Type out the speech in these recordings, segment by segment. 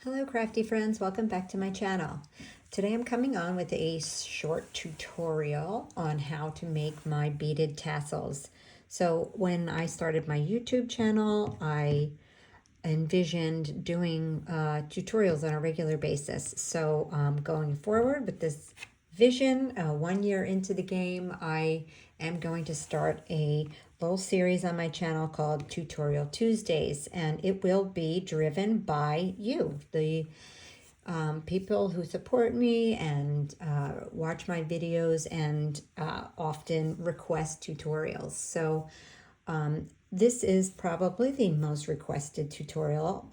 Hello crafty friends, welcome back to my channel. Today I'm coming on with a short tutorial on how to make my beaded tassels. So when I started my YouTube channel, I envisioned doing tutorials on a regular basis. So going forward with this vision, 1 year into the game, I am going to start a little series on my channel called Tutorial Tuesdays, and it will be driven by you, the people who support me and watch my videos and often request tutorials. So this is probably the most requested tutorial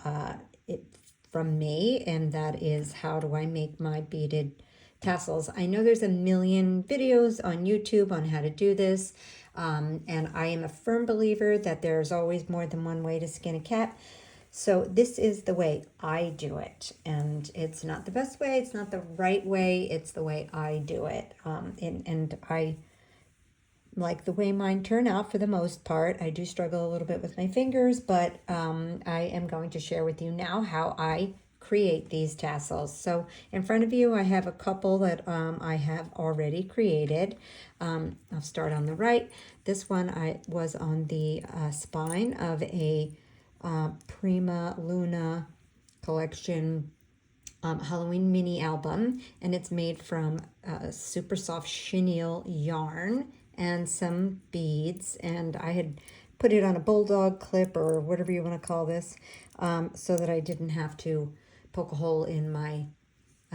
from me, and that is how do I make my beaded tassels. I know there's a million videos on YouTube on how to do this, and I am a firm believer that there's always more than one way to skin a cat. So this is the way I do it, and it's not the best way, it's not the right way, it's the way I do it. And I like the way mine turn out for the most part. I do struggle a little bit with my fingers, but I am going to share with you now how I create these tassels. So in front of you, I have a couple that I have already created. I'll start on the right. This one I was on the spine of a Prima Luna collection Halloween mini album, and it's made from super soft chenille yarn and some beads, and I had put it on a bulldog clip or whatever you want to call this, so that I didn't have to poke a hole in my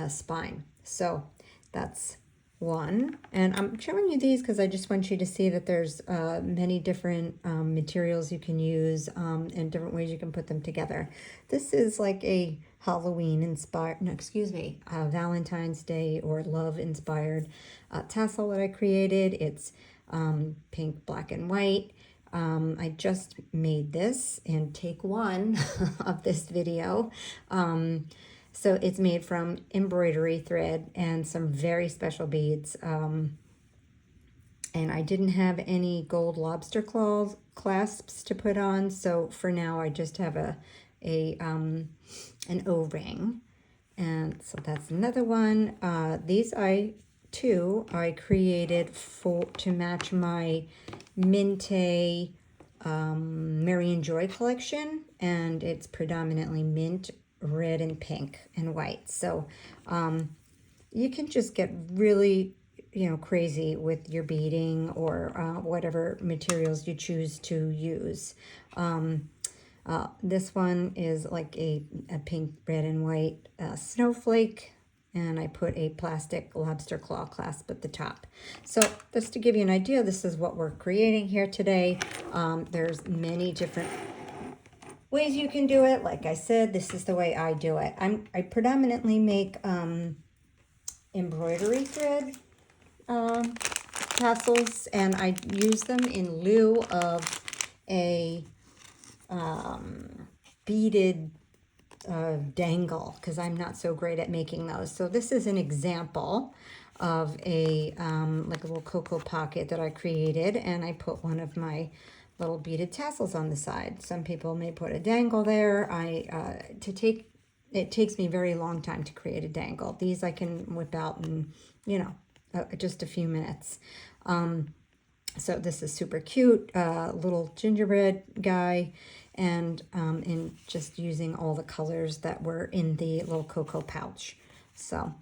spine. So that's one, and I'm showing you these because I just want you to see that there's many different materials you can use and different ways you can put them together. This is like a Halloween inspired, no, excuse me, Valentine's Day or love inspired tassel that I created. It's pink, black, and white. I just made this in take one of this video. So it's made from embroidery thread and some very special beads. And I didn't have any gold lobster claws clasps to put on, so for now I just have an O-ring. And so that's another one. These I created to match my Minte Marion Joy collection, and it's predominantly mint, red, and pink and white. So you can just get really crazy with your beading or whatever materials you choose to use. This one is like a pink, red, and white snowflake, and I put a plastic lobster claw clasp at the top. So just to give you an idea, this is what we're creating here today. There's many different ways you can do it. Like I said, this is the way I do it. I predominantly make embroidery thread tassels, and I use them in lieu of a beaded dangle, because I'm not so great at making those. So this is an example of a like a little cocoa pocket that I created, and I put one of my little beaded tassels on the side. Some people may put a dangle there. It takes me a very long time to create a dangle. These I can whip out in just a few minutes. So this is super cute, little gingerbread guy, and in just using all the colors that were in the little cocoa pouch. So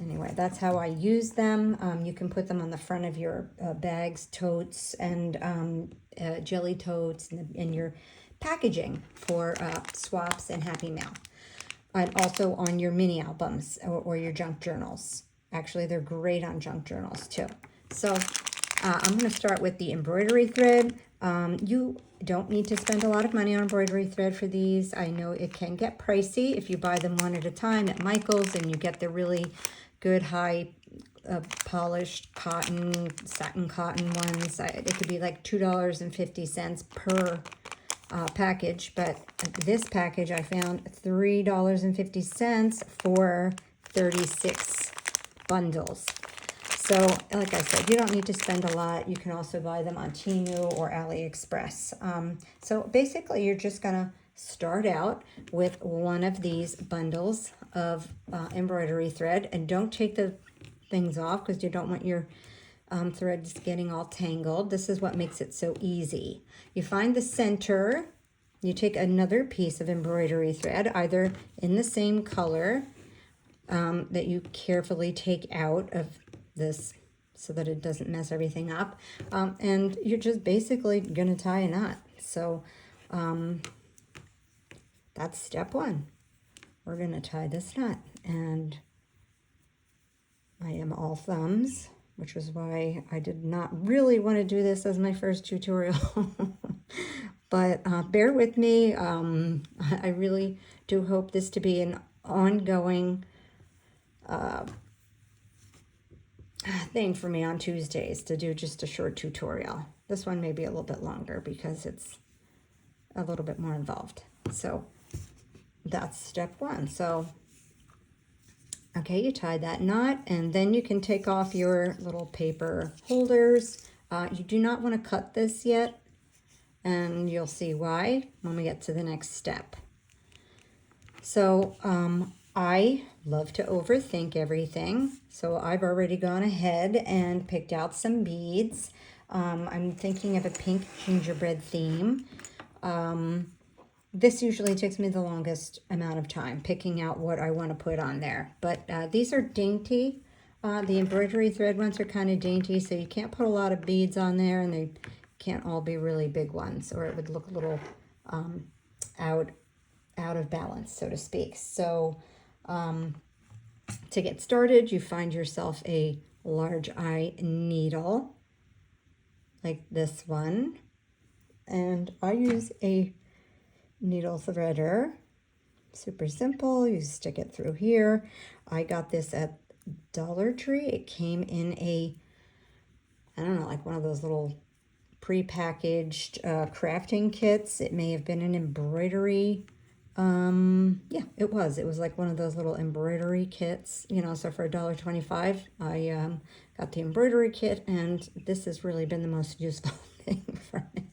anyway, that's how I use them. You can put them on the front of your bags, totes, and jelly totes, and your packaging for swaps and happy mail. And also on your mini albums or your junk journals. Actually, they're great on junk journals too. So I'm going to start with the embroidery thread. You don't need to spend a lot of money on embroidery thread for these. I know it can get pricey if you buy them one at a time at Michael's and you get the really good high polished cotton, satin cotton ones. It could be like $2.50 per package, but this package I found $3.50 for 36 bundles. So like I said, you don't need to spend a lot. You can also buy them on Temu or AliExpress. So basically you're just gonna start out with one of these bundles of embroidery thread, and don't take the things off because you don't want your threads getting all tangled. This is what makes it so easy. You find the center, you take another piece of embroidery thread, either in the same color that you carefully take out of this so that it doesn't mess everything up, and you're just basically going to tie a knot. So that's step one. We're going to tie this knot, and I am all thumbs, which is why I did not really want to do this as my first tutorial. But bear with me. I really do hope this to be an ongoing thing for me on Tuesdays, to do just a short tutorial. This one may be a little bit longer because it's a little bit more involved. So that's step one. So okay, you tie that knot, and then you can take off your little paper holders. You do not want to cut this yet, and you'll see why when we get to the next step. So I love to overthink everything, so I've already gone ahead and picked out some beads. I'm thinking of a pink gingerbread theme. This usually takes me the longest amount of time picking out what I want to put on there. But these are dainty. The embroidery thread ones are kind of dainty, so you can't put a lot of beads on there, and they can't all be really big ones, or it would look a little out of balance, so to speak. So to get started, you find yourself a large eye needle like this one. And I use a needle threader. Super simple. You stick it through here. I got this at Dollar Tree. It came in a, I don't know, like one of those little pre-packaged crafting kits. It may have been an embroidery. Yeah, it was like one of those little embroidery kits, you know. So for $1.25, I got the embroidery kit, and this has really been the most useful thing for me.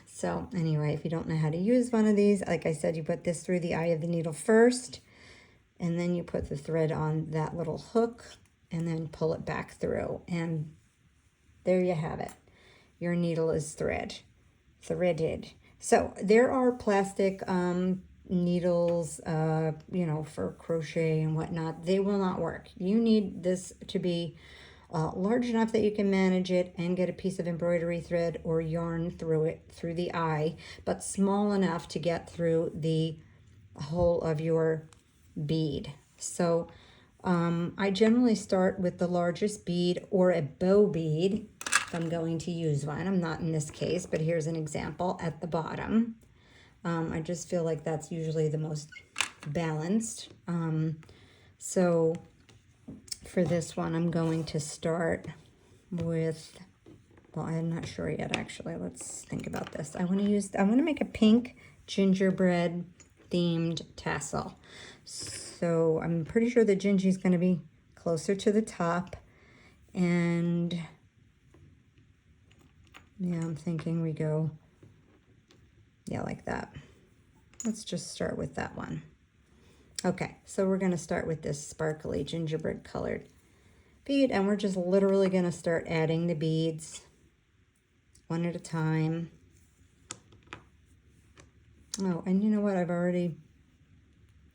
So anyway, if you don't know how to use one of these, like I said, you put this through the eye of the needle first, and then you put the thread on that little hook, and then pull it back through, and there you have it. Your needle is threaded. So there are plastic needles, you know, for crochet and whatnot. They will not work. You need this to be large enough that you can manage it and get a piece of embroidery thread or yarn through it, through the eye, but small enough to get through the whole of your bead. So I generally start with the largest bead or a bow bead if I'm going to use one. I'm not in this case, but here's an example at the bottom. I just feel like that's usually the most balanced. So for this one, I'm going to start with, well, I'm not sure yet, actually. Let's think about this. I want to make a pink gingerbread themed tassel. So I'm pretty sure the gingy is going to be closer to the top. And yeah, I'm thinking we go, yeah, like that. Let's just start with that one. Okay, so we're going to start with this sparkly gingerbread colored bead, and we're just literally going to start adding the beads one at a time. Oh, and you know what? I've already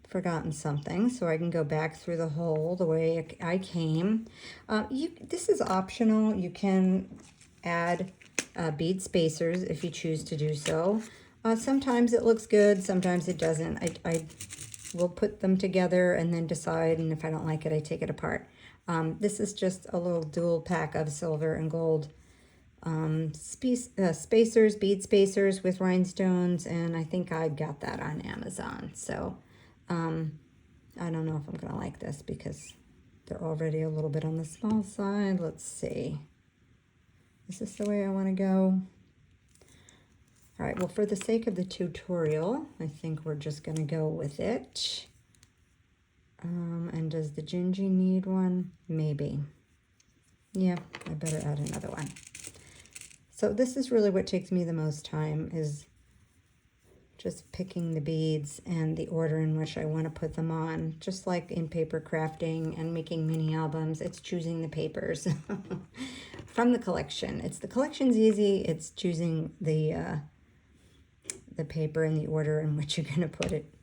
forgotten something, so I can go back through the hole the way I came. This is optional. You can add bead spacers if you choose to do so. Sometimes it looks good, sometimes it doesn't. I will put them together and then decide, and if I don't like it, I take it apart. This is just a little dual pack of silver and gold spacers, bead spacers with rhinestones, and I think I got that on Amazon. So I don't know if I'm gonna like this because they're already a little bit on the small side. Let's see. Is this the way I want to go? All right, well, for the sake of the tutorial, I think we're just going to go with it. And does the gingy need one? Maybe. Yeah, I better add another one. So this is really what takes me the most time, is just picking the beads and the order in which I want to put them on. Just like in paper crafting and making mini albums, it's choosing the papers from the collection. The collection's easy. It's choosing the paper and the order in which you're going to put it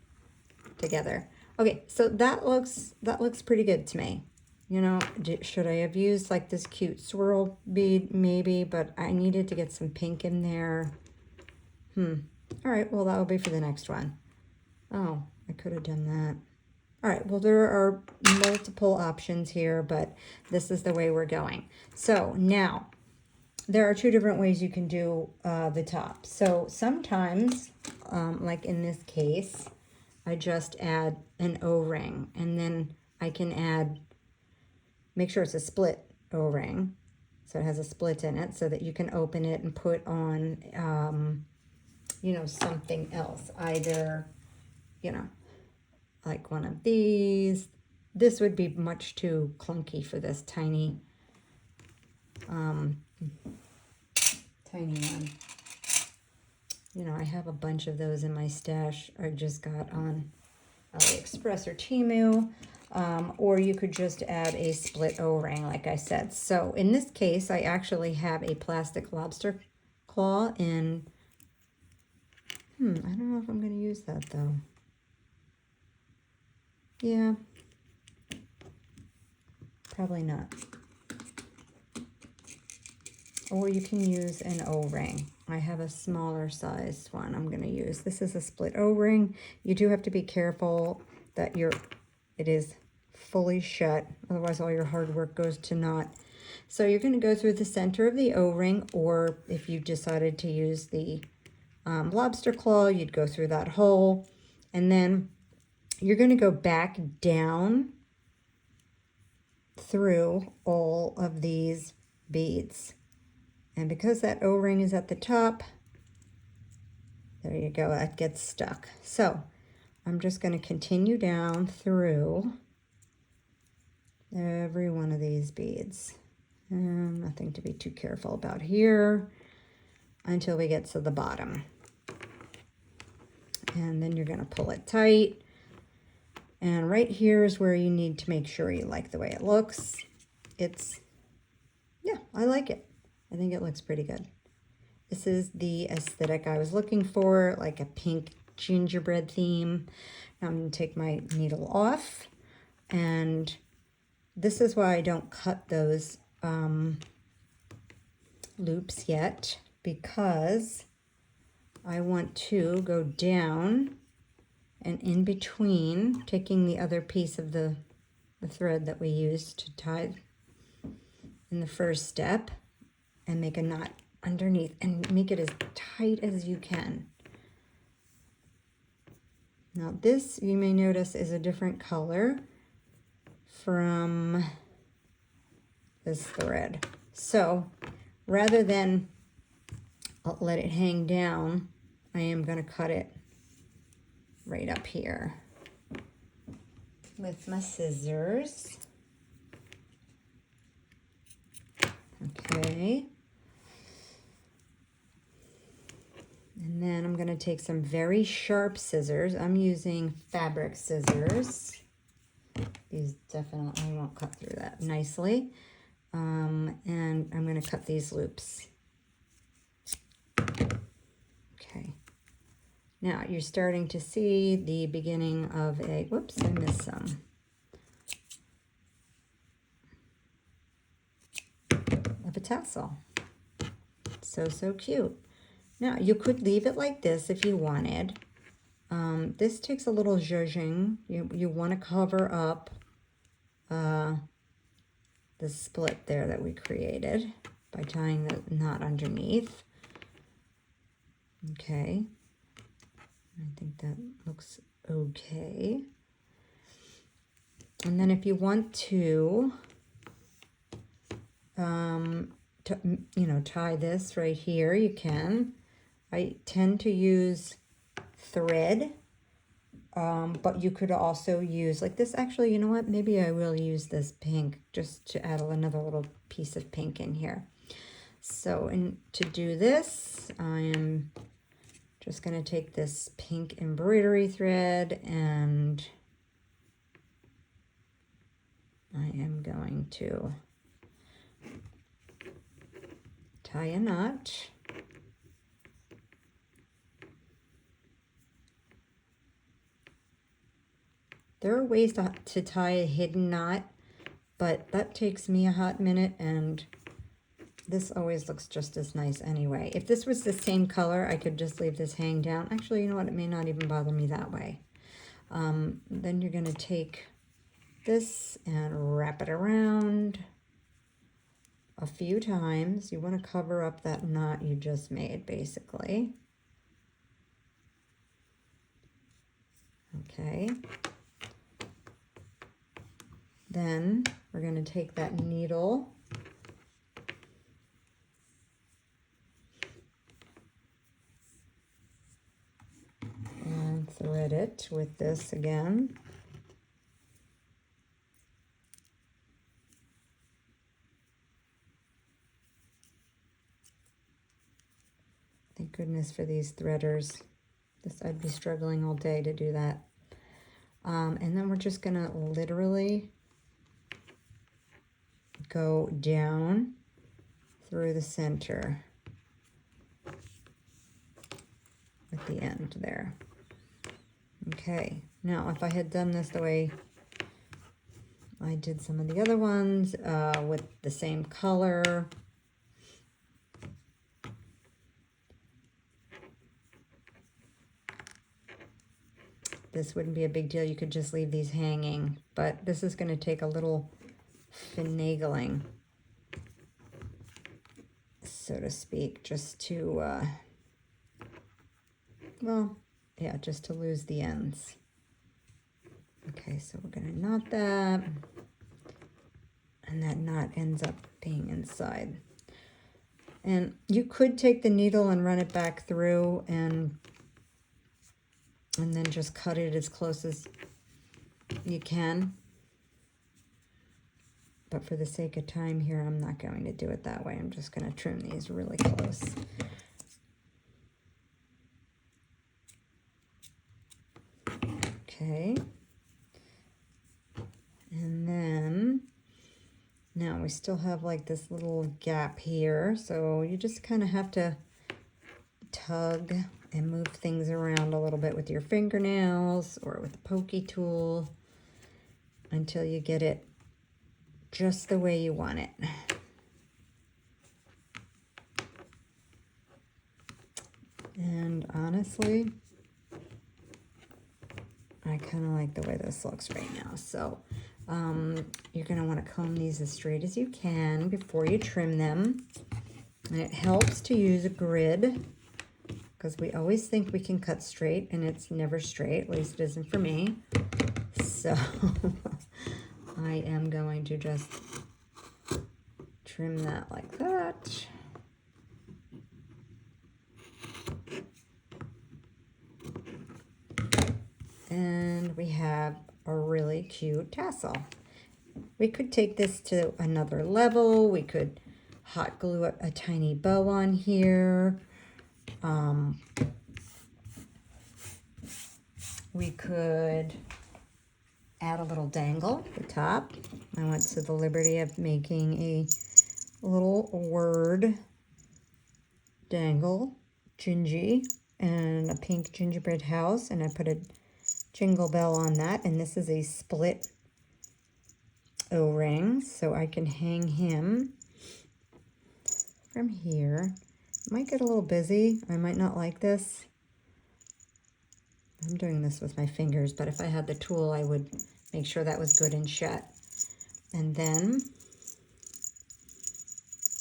together. Okay, so that looks pretty good to me. You know, should I have used like this cute swirl bead? Maybe, but I needed to get some pink in there. All right, well, that will be for the next one. Oh, I could have done that. All right, well, there are multiple options here, but this is the way we're going. So now, there are two different ways you can do the top. So sometimes, like in this case, I just add an O-ring, and then I can add, make sure it's a split O-ring, so it has a split in it, so that you can open it and put on, you know, something else. Either, you know, like one of these. This would be much too clunky for this tiny one. You know, I have a bunch of those in my stash I just got on AliExpress or Temu. Or you could just add a split O-ring, like I said. So in this case, I actually have a plastic lobster claw in, I don't know if I'm going to use that though. Yeah, probably not. Or you can use an O-ring. I have a smaller size one I'm going to use. This is a split O-ring. You do have to be careful that it is fully shut. Otherwise, all your hard work goes to naught. So you're going to go through the center of the O-ring, or if you decided to use the lobster claw, you'd go through that hole. And then you're going to go back down through all of these beads. And because that O-ring is at the top, there you go, that gets stuck. So I'm just going to continue down through every one of these beads. And nothing to be too careful about here until we get to the bottom. And then you're going to pull it tight. And right here is where you need to make sure you like the way it looks. Yeah, I like it. I think it looks pretty good. This is the aesthetic I was looking for, like a pink gingerbread theme. Now I'm going to take my needle off, and this is why I don't cut those loops yet, because I want to go down and in between, taking the other piece of the thread that we used to tie in the first step, and make a knot underneath and make it as tight as you can. Now this, you may notice, is a different color from this thread. So rather than let it hang down, I am going to cut it right up here with my scissors. Okay. And then I'm going to take some very sharp scissors. I'm using fabric scissors. These definitely won't cut through that nicely. And I'm going to cut these loops. Okay. Now you're starting to see the beginning of a, whoops, I missed some. Of a tassel. So cute. Now, you could leave it like this if you wanted. This takes a little zhuzhing. You want to cover up the split there that we created by tying the knot underneath. Okay. I think that looks okay. And then if you want to, you know, tie this right here, you can. I tend to use thread, but you could also use like this. Actually, you know what? Maybe I will use this pink just to add another little piece of pink in here. So, to do this, I am Just going to take this pink embroidery thread and I am going to tie a knot. There are ways to tie a hidden knot, but that takes me a hot minute, and this always looks just as nice anyway. If this was the same color, I could just leave this hang down. Actually, you know what? It may not even bother me that way. Then you're going to take this and wrap it around a few times. You want to cover up that knot you just made, basically. Okay. Then we're going to take that needle and thread it with this again. Thank goodness for these threaders. I'd be struggling all day to do that. And then we're just going to literally go down through the center at the end there. Okay, now if I had done this the way I did some of the other ones with the same color, this wouldn't be a big deal. You could just leave these hanging, but this is going to take a little finagling, so to speak, just to, well, yeah, just to lose the ends. Okay, so we're going to knot that, and that knot ends up being inside. And you could take the needle and run it back through and then just cut it as close as you can. But for the sake of time here, I'm not going to do it that way. I'm just going to trim these really close. Okay. And then, now we still have like this little gap here. So you just kind of have to tug and move things around a little bit with your fingernails or with a pokey tool until you get it just the way you want it. And honestly, I kind of like the way this looks right now. So you're going to want to comb these as straight as you can before you trim them. And it helps to use a grid, because we always think we can cut straight and it's never straight, at least it isn't for me. So I am going to just trim that like that. And we have a really cute tassel. We could take this to another level. We could hot glue a tiny bow on here. We could add a little dangle at the top. I went to the liberty of making a little word dangle, gingy, and a pink gingerbread house, and I put a jingle bell on that, and this is a split O-ring, so I can hang him from here. Might get a little busy. I might not like this. I'm doing this with my fingers, but if I had the tool, I would make sure that was good and shut. And then,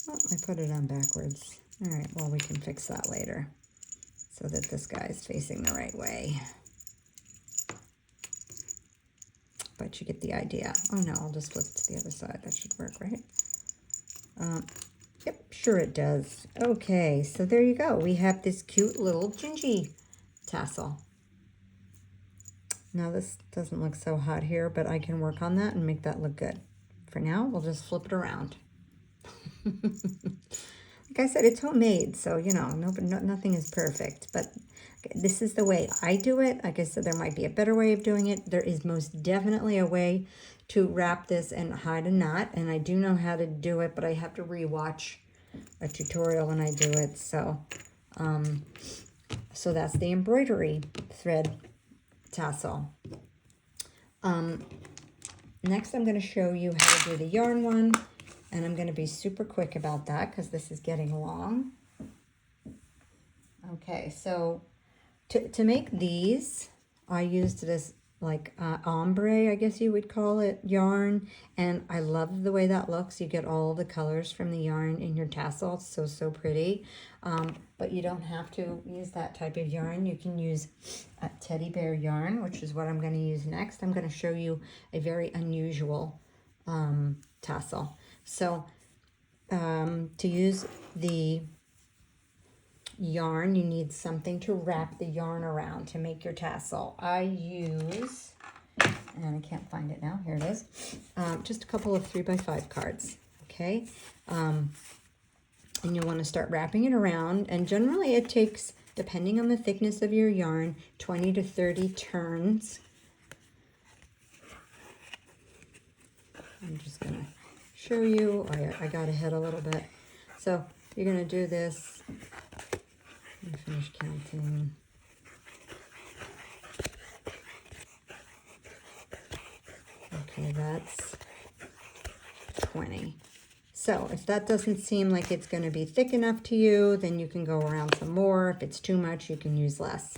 oh, I put it on backwards. All right, well, we can fix that later so that this guy's facing the right way. But you get the idea. Oh no, I'll just flip it to the other side. That should work, right? Yep, sure it does. Okay, so there you go. We have this cute little gingy tassel. Now this doesn't look so hot here, but I can work on that and make that look good. For now, we'll just flip it around. like I said, it's homemade, so, you know, nothing is perfect, but this is the way I do it. Like I said, there might be a better way of doing it. There is most definitely a way to wrap this and hide a knot, and I do know how to do it, but I have to rewatch a tutorial when I do it. So so that's the embroidery thread tassel. Next I'm going to show you how to do the yarn one, and I'm going to be super quick about that because this is getting long. Okay, so to make these, I used this like ombre, I guess you would call it, yarn, and I love the way that looks. You get all the colors from the yarn in your tassel. It's so pretty. But you don't have to use that type of yarn. You can use teddy bear yarn, which is what I'm going to use next. I'm going to show you a very unusual tassel. So to use the yarn, you need something to wrap the yarn around to make your tassel. I use, and I can't find it now, here it is, just a couple of 3x5 cards, okay? And you want to start wrapping it around, and generally it takes, depending on the thickness of your yarn, 20 to 30 turns. I'm just going to show you. I got ahead a little bit. So you're going to do this. Let me finish counting. Okay, that's 20. So if that doesn't seem like it's going to be thick enough to you, then you can go around some more. If it's too much, you can use less.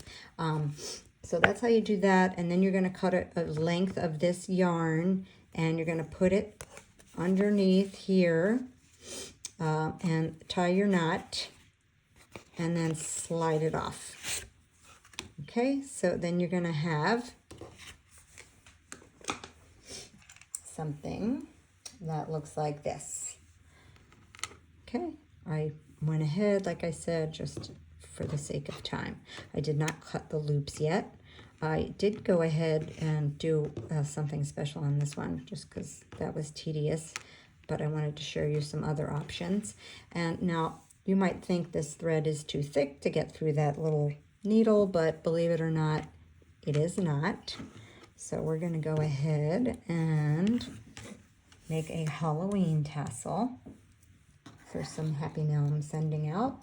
So that's how you do that. And then you're going to cut a length of this yarn, and you're going to put it underneath here and tie your knot, and then slide it off. Okay, so then you're going to have something that looks like this. Okay, I went ahead, like I said, just for the sake of time. I did not cut the loops yet. I did go ahead and do something special on this one, just because that was tedious, but I wanted to show you some other options. And now, you might think this thread is too thick to get through that little needle, but believe it or not, it is not. So we're going to go ahead and make a Halloween tassel for some happy mail I'm sending out.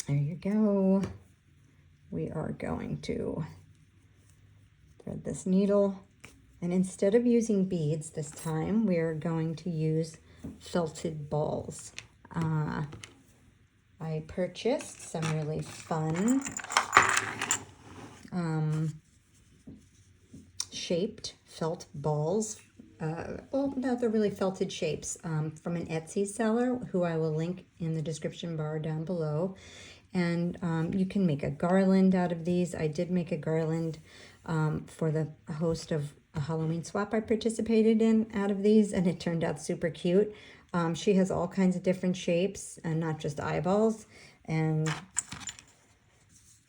There you go. We are going to thread this needle, and instead of using beads this time, we're going to use felted balls. I purchased some really fun shaped felt balls. Well, no, they're really felted shapes from an Etsy seller who I will link in the description bar down below. And you can make a garland out of these. I did make a garland for the host of a Halloween swap I participated in out of these, and it turned out super cute. She has all kinds of different shapes and not just eyeballs and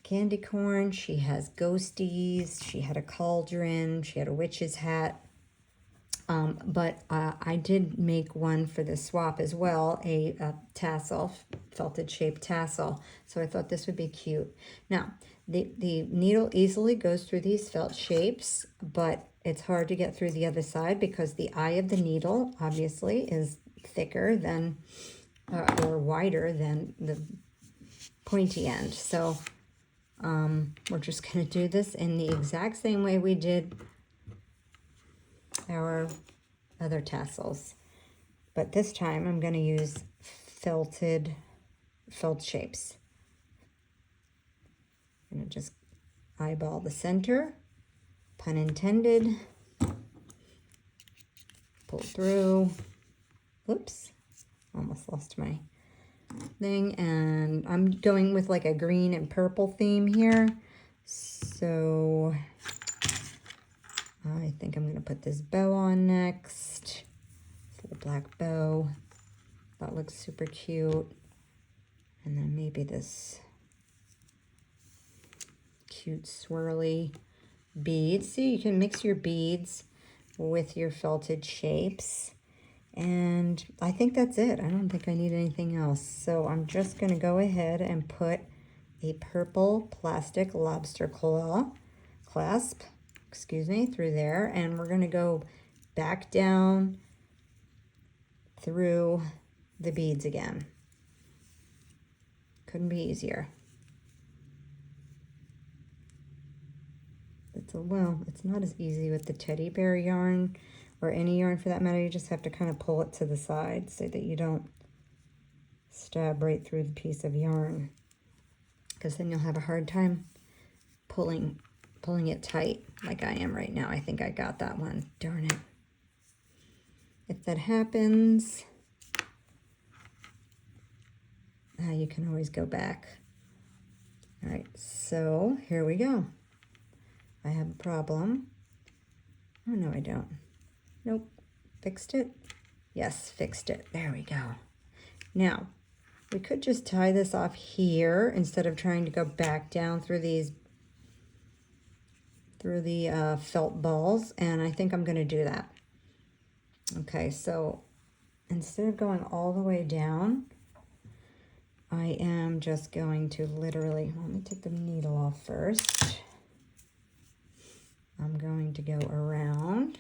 candy corn. She has ghosties. She had a cauldron. She had a witch's hat. But I did make one for the swap as well, a tassel, felted shaped tassel. So I thought this would be cute. Now, the needle easily goes through these felt shapes, but it's hard to get through the other side because the eye of the needle, obviously, is thicker than, or wider than the pointy end. So we're just going to do this in the exact same way we did our other tassels, but this time I'm going to use felt shapes. I'm going to just eyeball the center, pun intended, pull through. Oops, almost lost my thing, and I'm going with like a green and purple theme here, so I think I'm going to put this bow on next. This little black bow. That looks super cute. And then maybe this cute swirly bead. See, you can mix your beads with your felted shapes. And I think that's it. I don't think I need anything else. So I'm just going to go ahead and put a purple plastic lobster claw clasp, through there. And we're going to go back down through the beads again. Couldn't be easier. It's not as easy with the teddy bear yarn, or any yarn for that matter. You just have to kind of pull it to the side so that you don't stab right through the piece of yarn, because then you'll have a hard time pulling it tight like I am right now. I think I got that one. Darn it. If that happens, you can always go back. All right, so here we go. I have a problem. Oh, no, I don't. Nope. Fixed it? Yes, fixed it. There we go. Now, we could just tie this off here instead of trying to go back down through the felt balls, and I think I'm going to do that. Okay, so instead of going all the way down, I am just going to literally, let me take the needle off first. I'm going to go around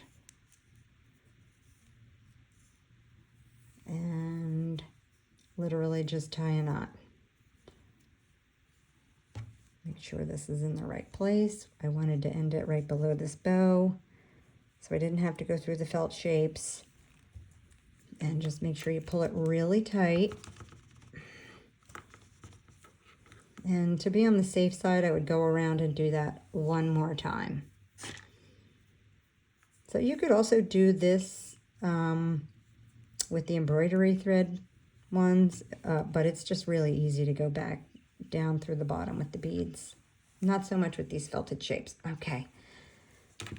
and literally just tie a knot. Make sure this is in the right place. I wanted to end it right below this bow, so I didn't have to go through the felt shapes. And just make sure you pull it really tight. And to be on the safe side, I would go around and do that one more time. So you could also do this with the embroidery thread ones, but it's just really easy to go back down through the bottom with the beads. Not so much with these felted shapes. Okay,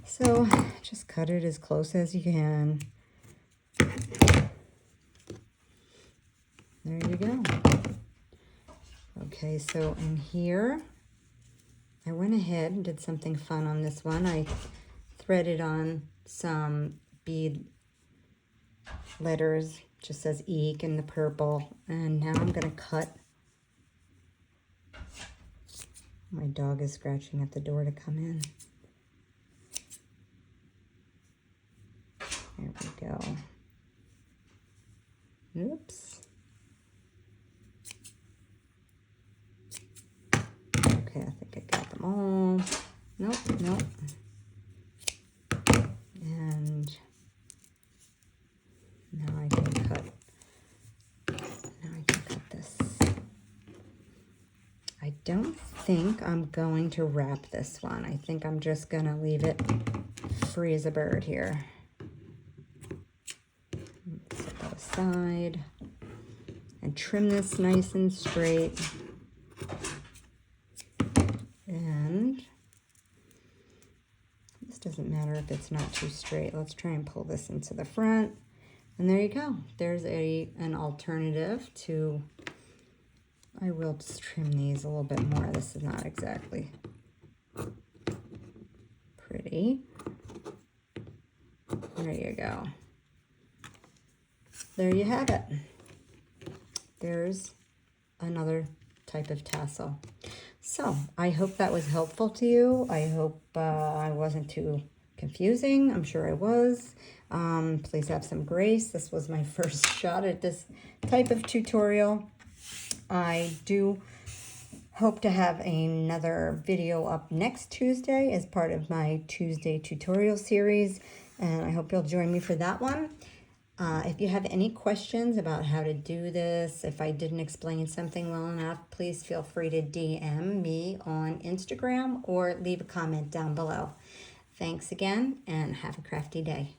so just cut it as close as you can. There you go. Okay, so in here, I went ahead and did something fun on this one. I threaded on some bead letters, just says Eek in the purple, and now I'm going to cut. My dog is scratching at the door to come in. There we go. Oops. Okay, I think I got them all. Nope. And now I can cut. This. I don't think I'm going to wrap this one. I think I'm just going to leave it free as a bird here. Set that aside and trim this nice and straight. And this doesn't matter if it's not too straight. Let's try and pull this into the front. And there you go. There's an alternative to, I will just trim these a little bit more. This is not exactly pretty. There you go. There you have it. There's another type of tassel. So I hope that was helpful to you. I hope I wasn't too confusing. I'm sure I was. Please have some grace. This was my first shot at this type of tutorial. I do hope to have another video up next Tuesday as part of my Tuesday tutorial series, and I hope you'll join me for that one. If you have any questions about how to do this, if I didn't explain something well enough, please feel free to DM me on Instagram or leave a comment down below. Thanks again, and have a crafty day.